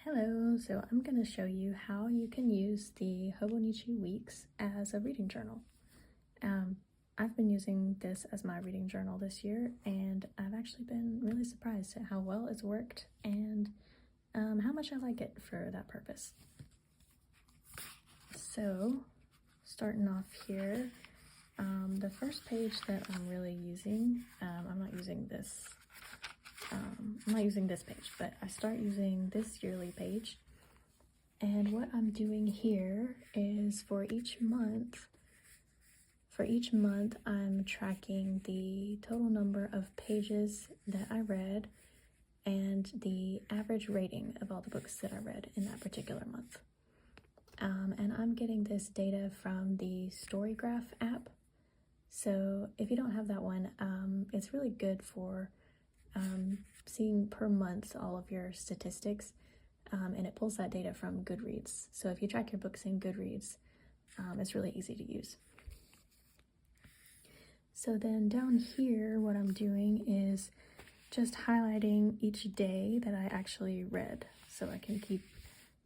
Hello, so I'm going to show you how you can use the Hobonichi weeks as a reading journal. I've been using this as my reading journal this year, and I've actually been really surprised at how well it's worked and how much I like it for that purpose. So, starting off here, the first page that I'm really using, I'm not using this page, but I start using this yearly page. And what I'm doing here is for each month, I'm tracking the total number of pages that I read and the average rating of all the books that I read in that particular month. And I'm getting this data from the Storygraph app. So if you don't have that one, it's really good for seeing per month all of your statistics, and it pulls that data from Goodreads. So if you track your books in Goodreads, it's really easy to use. So then down here, what I'm doing is just highlighting each day that I actually read, so I can keep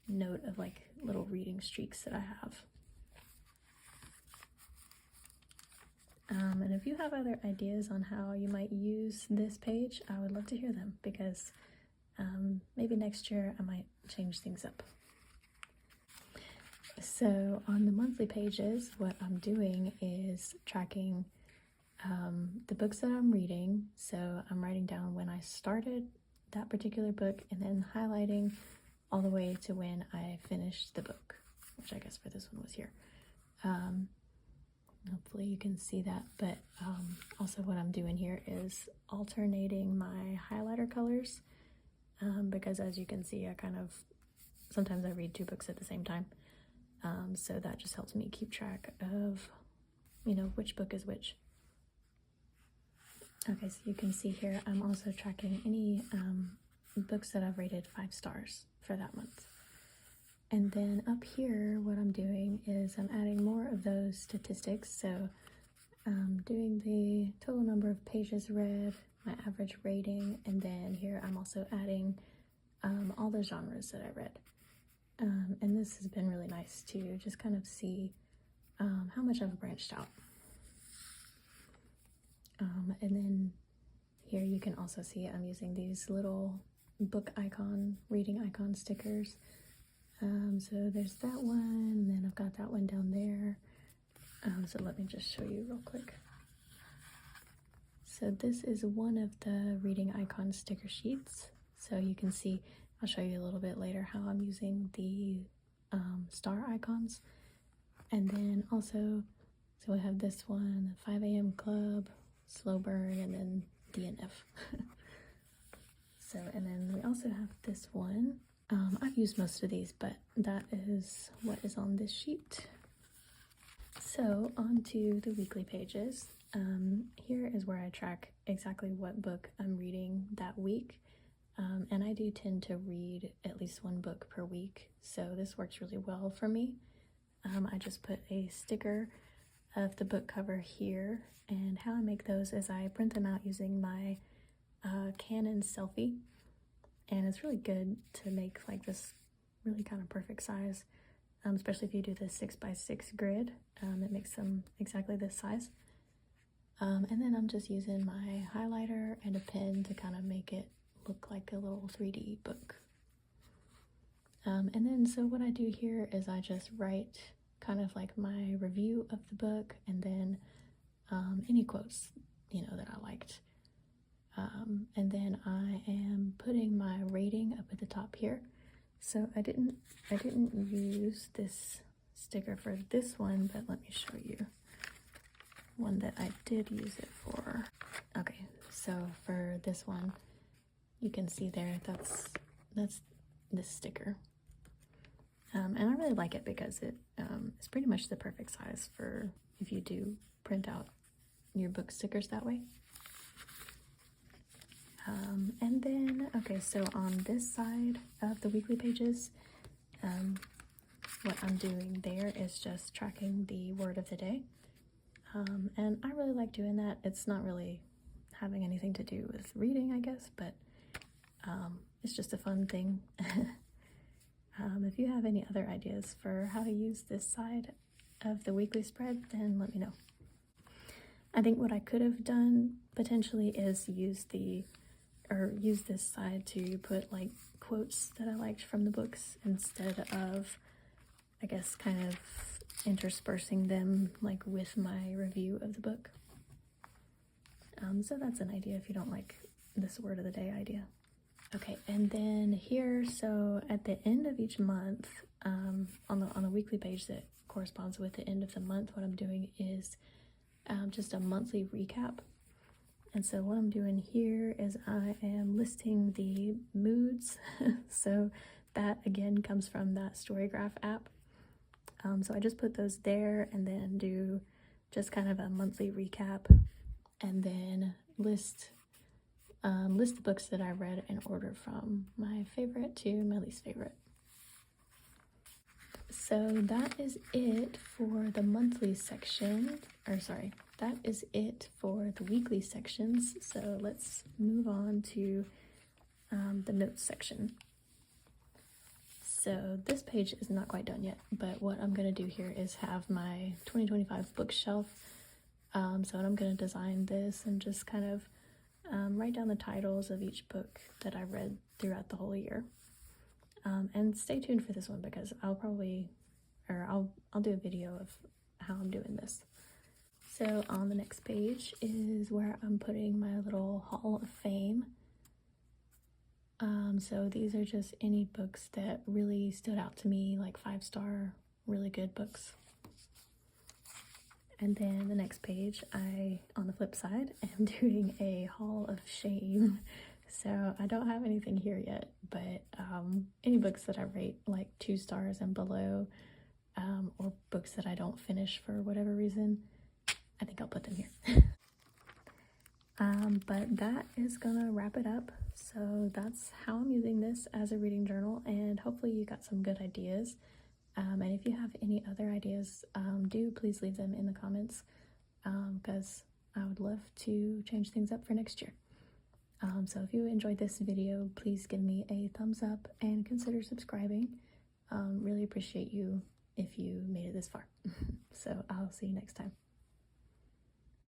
note of like little reading streaks that I have. And if you have other ideas on how you might use this page, I would love to hear them, because maybe next year I might change things up. So on the monthly pages, what I'm doing is tracking the books that I'm reading. So I'm writing down when I started that particular book and then highlighting all the way to when I finished the book, which I guess for this one was here. Hopefully you can see that, but also what I'm doing here is alternating my highlighter colors, because as you can see, sometimes I read two books at the same time, so that just helps me keep track of, which book is which. Okay, so you can see here, I'm also tracking any books that I've rated 5 stars for that month. And then up here, what I'm doing is I'm adding more of those statistics. So doing the total number of pages read, my average rating, and then here I'm also adding all the genres that I read. And this has been really nice to just kind of see how much I've branched out. And then here you can also see I'm using these little book icon, reading icon stickers. So there's that one, and then I've got that one down there. So let me just show you real quick. So this is one of the reading icon sticker sheets. So you can see, I'll show you a little bit later how I'm using the star icons. And then also, so I have this one, 5 a.m. Club, Slow Burn, and then DNF. So, and then we also have this one. I've used most of these, but that is what is on this sheet. So on to the weekly pages. Here is where I track exactly what book I'm reading that week. And I do tend to read at least one book per week, so this works really well for me. I just put a sticker of the book cover here, and how I make those is I print them out using my Canon selfie. And it's really good to make like this really kind of perfect size, especially if you do the 6x6 grid. It makes them exactly this size. And then I'm just using my highlighter and a pen to kind of make it look like a little 3D book. And then so what I do here is I just write kind of like my review of the book, and then any quotes, that I liked. And then I am putting my rating up at the top here. So I didn't use this sticker for this one, but let me show you one that I did use it for. Okay, so for this one, you can see there, that's this sticker. And I really like it because it's pretty much the perfect size for if you do print out your book stickers that way. And then, okay, so on this side of the weekly pages, what I'm doing there is just tracking the word of the day. And I really like doing that. It's not really having anything to do with reading, I guess, but it's just a fun thing. If you have any other ideas for how to use this side of the weekly spread, then let me know. I think what I could have done potentially is use this side to put like quotes that I liked from the books instead of, I guess, kind of interspersing them like with my review of the book. So that's an idea if you don't like this word of the day idea. Okay, and then here, so at the end of each month, on the weekly page that corresponds with the end of the month, what I'm doing is just a monthly recap. And so what I'm doing here is I am listing the moods. So that again comes from that Storygraph app. So I just put those there and then do just kind of a monthly recap, and then list the books that I read in order from my favorite to my least favorite. So that is it for the monthly section, or sorry, that is it for the weekly sections. So let's move on to the notes section. So this page is not quite done yet, but what I'm going to do here is have my 2025 bookshelf. So I'm going to design this and just kind of write down the titles of each book that I read throughout the whole year. And stay tuned for this one because I'll do a video of how I'm doing this. So on the next page is where I'm putting my little Hall of Fame. So these are just any books that really stood out to me, like 5-star, really good books. And then the next page, on the flip side, am doing a Hall of Shame. So I don't have anything here yet, but any books that I rate like 2 stars and below, or books that I don't finish for whatever reason, I think I'll put them here. But that is gonna wrap it up. So that's how I'm using this as a reading journal, and hopefully you got some good ideas. And if you have any other ideas, do please leave them in the comments, because I would love to change things up for next year. So if you enjoyed this video, please give me a thumbs up and consider subscribing. Really appreciate you if you made it this far. So I'll see you next time.